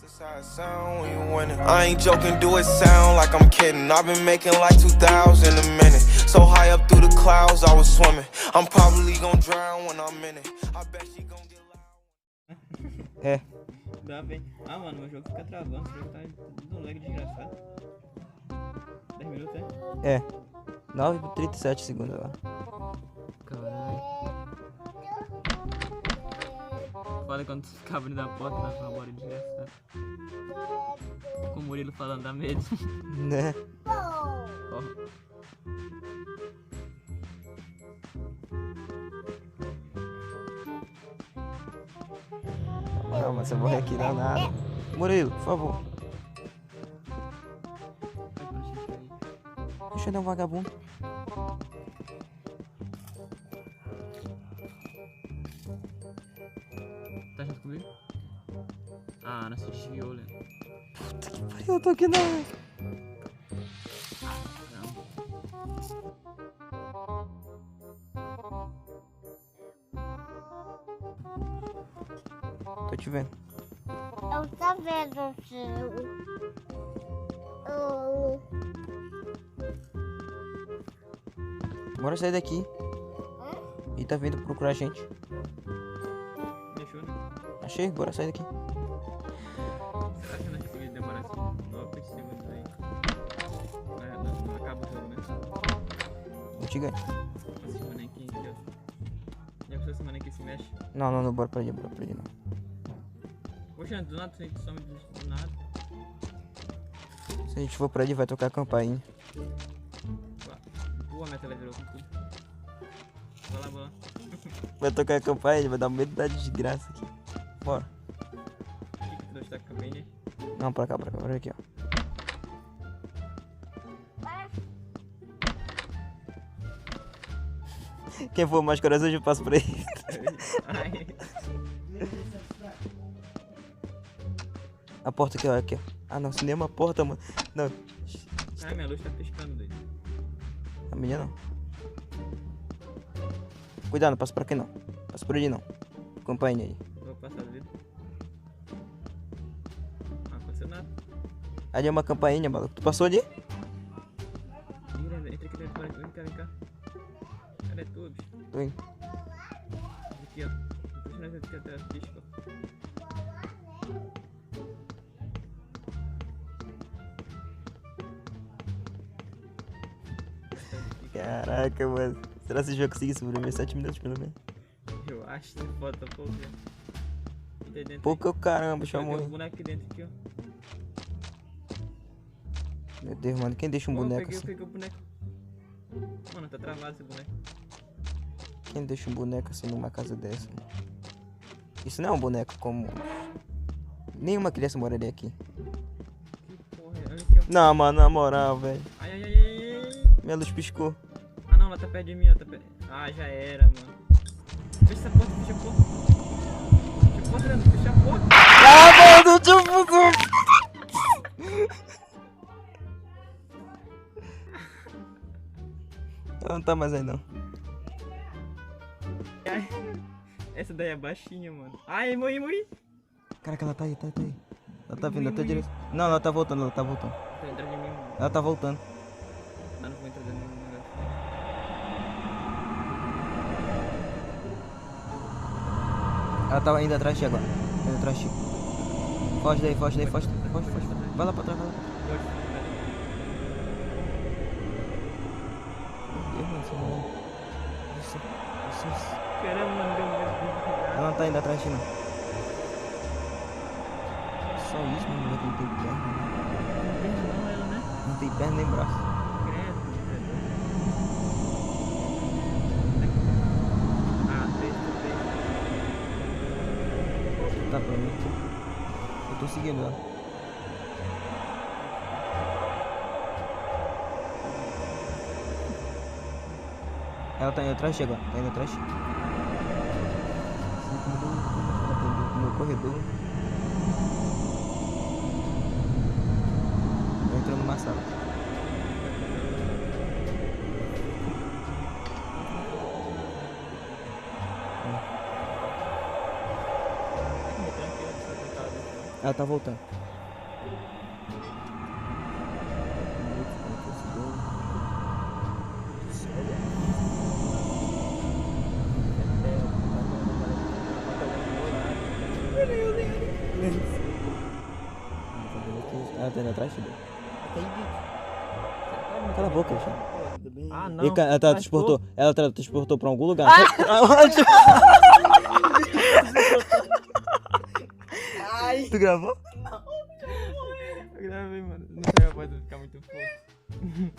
I ain't joking, do it sound like I'm kidding. I've been making like 2,000 a minute. So high up through the clouds, I was swimming. I'm probably gonna drown when I'm in it. I bet she gonna get loud. É. Dá bem. Ah, mano, meu jogo fica travando. Esse jogo tá no lag desgraçado. 10 minutos, é? É. 9:37 segundos lá. Caralho. Foda quando tu fica abrindo a porta da tua hora desgraçado. Com o Murilo falando dá medo. Né? Ó. Não, mas eu vou aqui não nada. Murilo, por favor. Deixa eu dar um vagabundo. Tá junto comigo? Ah, não se desviou, Leandro. Puta que pariu, eu tô aqui não. Não. Tô te vendo. Eu tô vendo, sim. Bora sair daqui. E tá vindo procurar a gente. Fechou, né? Achei, bora sair daqui. Será que eu não consegui demorar assim 9 segundos aí? Não acaba o jogo, né? Não te ganho. Esse manequim aqui, ó. Já pensou esse manequim se mexe? Não, bora pra ali não. Poxa, do nada tu some do nada. Se a gente for pra ali, vai tocar a campainha. Boa, minha tela virou com tudo. Vai lá. Vai tocar a campainha, vai dar medo da desgraça aqui. Bora. O que tu dois tá com a campainha? Não, pra cá, bora aqui, ó. Quem for mais corajoso, eu passo pra ele. Ai. A porta aqui, ó, aqui, ó. Ah, não, se nem uma porta, mano. Não, Ai, minha luz tá piscando, doido. a minha não. Cuidado, não passa por aqui não. Passa por ali não. Campainha aí. Vou passar o dedo. Não aconteceu nada. Ali é uma campainha, maluco. Tu passou ali? Entra aqui dentro, vem cá. Cadê tu, bicho? Tô indo. Aqui, ó. Depois nós aqui até pisca, ó. Caraca, mano. Será que esse jogo conseguir sobreviver 7 minutos pelo menos? Eu acho que falta pouco. Entra dentro. Pouco caramba, deixa eu Tem um morrer. boneco aqui dentro, aqui, ó. Meu Deus, mano. Quem deixa um Pô, boneco eu assim? peguei o boneco. Mano, tá travado esse boneco. Quem deixa um boneco assim numa casa dessa? Mano? Isso não é um boneco comum. Nenhuma criança moraria aqui. Que porra, olha aqui, ó. Não, mano, na moral, velho. Ai. Minha luz piscou. Ah não, ela tá perto de mim, ela tá perto. Ah, já era, mano. Fecha essa porta, fecha a porta. Fecha a porta, Leandro, fecha a porta. Ah, mano, tipo... Ela não tá mais aí, não. Ai, essa daí é baixinha, mano. Ai, morri. Caraca, ela tá aí. Ela tá vindo até direito. Não, ela tá voltando. Tá entrando em mim, mano. Ela tá voltando. Ah, não vou entrar dentro do negócio. Ela tá indo atrás de ti agora. Tá indo atrás de ti. Foge daí. Vai lá pra trás, Meu Deus, mano, essa mulher. Isso. Caramba, mano, deu medo. Ela não tá indo atrás de ti, não. Só isso, mano, mulher que não tem perna. Não tem não, ela, né? Não tem perna nem braço. Credo. Ah, três. Tá pra mim aqui. Eu tô seguindo ela. Ela tá indo atrás de ti agora. Tá indo atrás de ti. No meu corredor. Eu entro numa sala. Ela tá voltando. Ela tá indo atrás, filho? Cala a boca, Alexandre. Ah, não. E ela transportou, ela transportou pra algum lugar. Tu gravou? Eu gravei, mano. Não sei, pode ficar muito fofo.